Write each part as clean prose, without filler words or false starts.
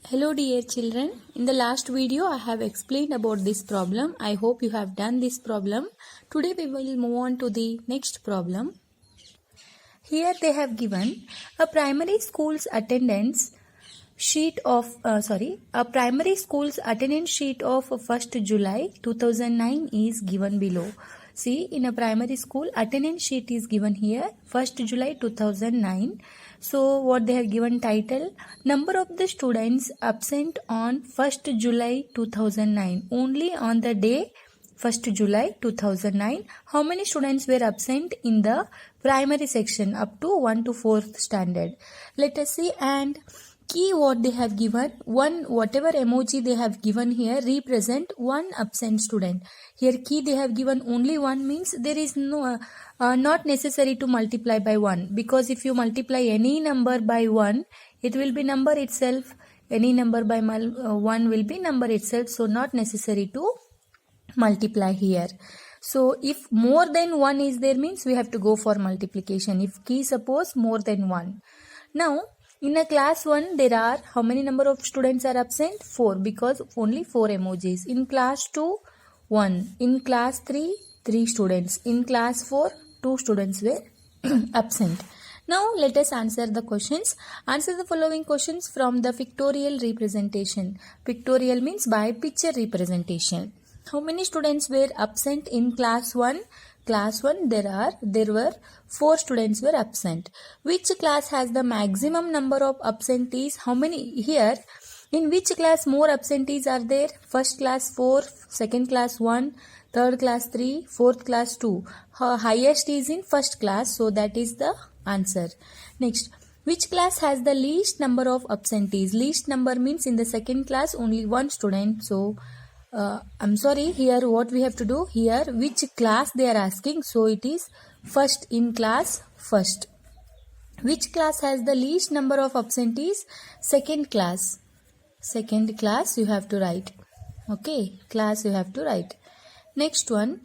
Hello dear children, in the last video I have explained about this problem. I hope you have done this problem. Today we will move on to the next problem. Here they have given a primary school's attendance sheet of a primary school's attendance sheet of 1st July 2009 is given below. See, in a primary school attendance sheet is given here 1st July 2009. So what they have given title, number of the students absent on 1st July 2009, only on the day 1st July 2009. How many students were absent in the primary section up to 1 to 4th standard? Let us see. And key what they have given, one whatever emoji they have given here represent one absent student. Here key they have given only one, means there is no not necessary to multiply by 1, because if you multiply any number by 1 it will be number itself, any number by 1 will be number itself, so not necessary to multiply here. So if more than 1 is there, means we have to go for multiplication. If key suppose more than 1. Now in a class 1 there are how many number of students are absent? 4, because only 4 emojis. In class 2 1, in class 3 3 students, in class 4 2 students were absent. Now let us answer the questions. Answer the following questions from the pictorial representation. Pictorial means by picture representation. How many students were absent in class 1? Class 1 there were 4 students were absent. Which class has the maximum number of absentees? How many here? In which class more absentees are there? First class 4, second class 1, third class 3, fourth class 2. Highest is in first class, so that is the answer. Next, which class has the least number of absentees? Least number means in the second class only one student. So I'm sorry, here what we have to do, here which class they are asking, so it is first, in class first. Which class has the least number of absentees? Second class. Second class you have to write. Okay, class you have to write. Next one,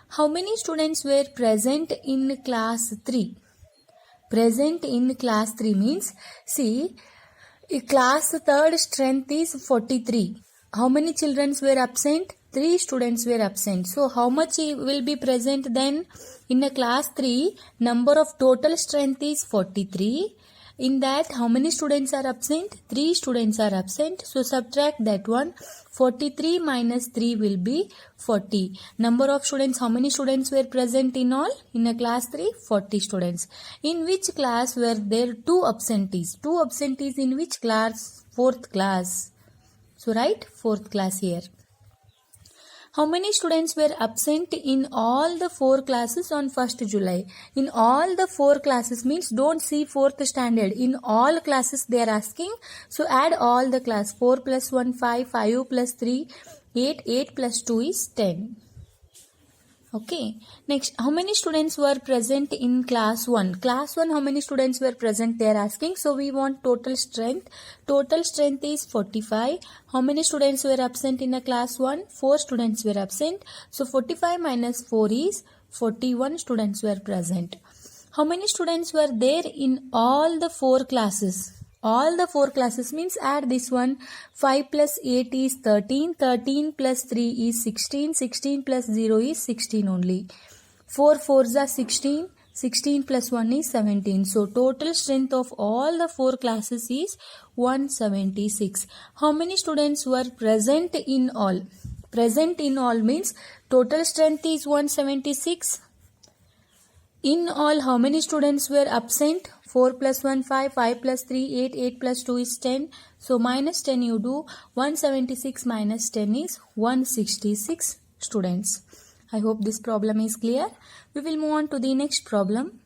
how many students were present in class 3? Present in class 3 means, see, class third strength is 43. How many children were absent? 3 students were absent. So how much will be present then? In a class 3, number of total strength is 43. In that, how many students are absent? 3 students are absent. So subtract that one. 43 minus 3 will be 40. Number of students, how many students were present in all? In a class 3, 40 students. In which class were there 2 absentees? 2 absentees in which class? 4th class. So write 4th class here. How many students were absent in all the 4 classes on 1st July? In all the 4 classes means don't see 4th standard. In all classes they are asking. So add all the class. 4 plus 1, 5, 5 plus 3, 8, 8 plus 2 is 10. Okay. Next, how many students were present in class 1? Class 1, how many students were present? They are asking. So we want total strength. Total strength is 45. How many students were absent in a class 1? 4 students were absent. So 45 minus 4 is 41 students were present. How many students were there in all the 4 classes? All the 4 classes means add this one. 5 plus 8 is 13. 13 plus 3 is 16. 16 plus 0 is 16 only. 4 4s are 16. 16 plus 1 is 17. So total strength of all the 4 classes is 176. How many students were present in all? Present in all means total strength is 176. In all, how many students were absent? 4 plus 1, 5, 5 plus 3, 8, 8 plus 2 is 10. So minus 10 you do. 176 minus 10 is 166 students. I hope this problem is clear. We will move on to the next problem.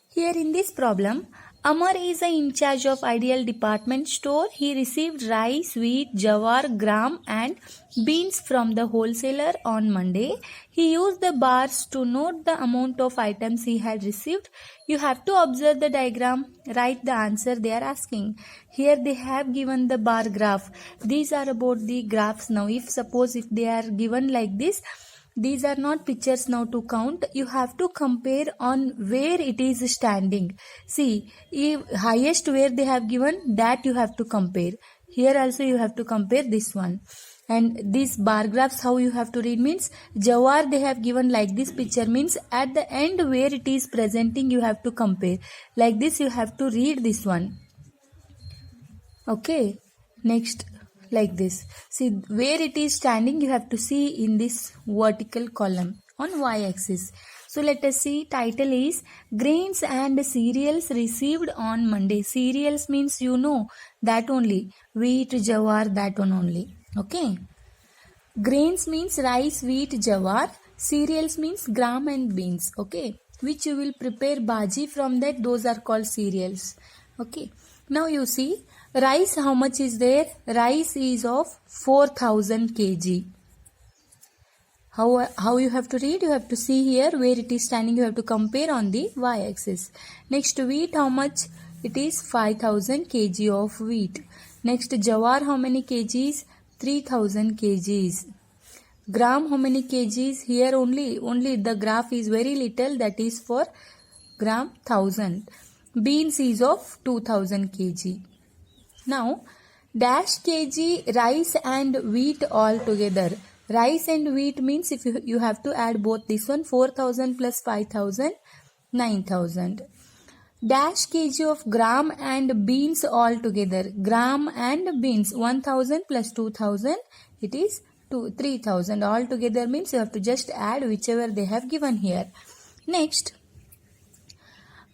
Here in this problem, Amar is in charge of Ideal department store. He received rice, wheat, jawar, gram and beans from the wholesaler on Monday. He used the bars to note the amount of items he had received. You have to observe the diagram. Write the answer they are asking. Here they have given the bar graph. These are about the graphs. Now if they are given like this, these are not pictures now to count. You have to compare on where it is standing. See, if highest where they have given, that you have to compare. Here also you have to compare this one. And these bar graphs, how you have to read means, Jawar they have given like this picture means at the end where it is presenting you have to compare. Like this you have to read this one. Okay. Next, like this. See where it is standing you have to see in this vertical column on y-axis. So let us see, title is Grains and Cereals Received on Monday. Cereals means you know that only. Wheat, jawar, that one only. Okay. Grains means rice, wheat, jawar. Cereals means gram and beans. Okay. Which you will prepare bhaji from that. Those are called cereals. Okay. Now you see rice, how much is there? Rice is of 4000 kg. How you have to read? You have to see here where it is standing. You have to compare on the y-axis. Next, wheat, how much? It is 5000 kg of wheat. Next, jawar, how many kgs? 3000 kgs. Gram, how many kgs? Here only the graph is very little, that is for gram 1000. Beans is of 2000 kg. Now, dash kg rice and wheat all together. Rice and wheat means if you have to add both this one, 4000 plus 5000, 9000. Dash kg of gram and beans all together. Gram and beans, 1000 plus 2000, it is 3000. All together means you have to just add whichever they have given here. Next,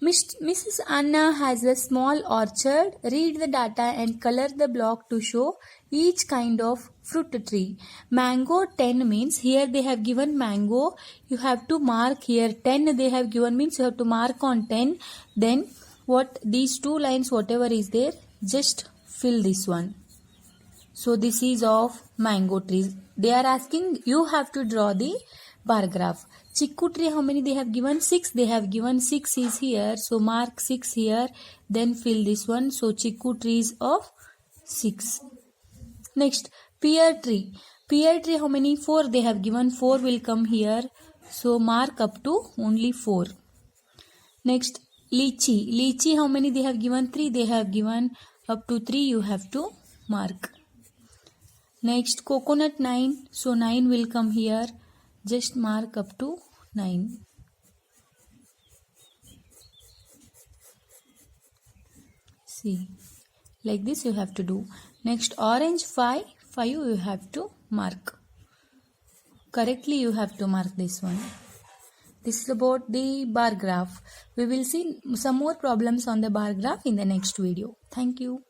Mrs. Anna has a small orchard. Read the data and color the block to show each kind of fruit tree. Mango 10 means here they have given mango. You have to mark here 10 they have given means you have to mark on 10. Then what these two lines whatever is there just fill this one. So this is of mango trees. They are asking you have to draw the bar graph. Chikku tree, how many they have given? 6. They have given 6 is here. So mark 6 here. Then fill this one. So chikku tree is of 6. Next, pear tree. Pear tree, how many? 4. They have given 4 will come here. So mark up to only 4. Next, lychee. Lychee, how many they have given? 3. They have given up to 3. You have to mark. Next, coconut 9. So 9 will come here. Just mark up to 9. See, like this you have to do. Next, orange 5. 5 you have to mark. Correctly you have to mark this one. This is about the bar graph. We will see some more problems on the bar graph in the next video. Thank you.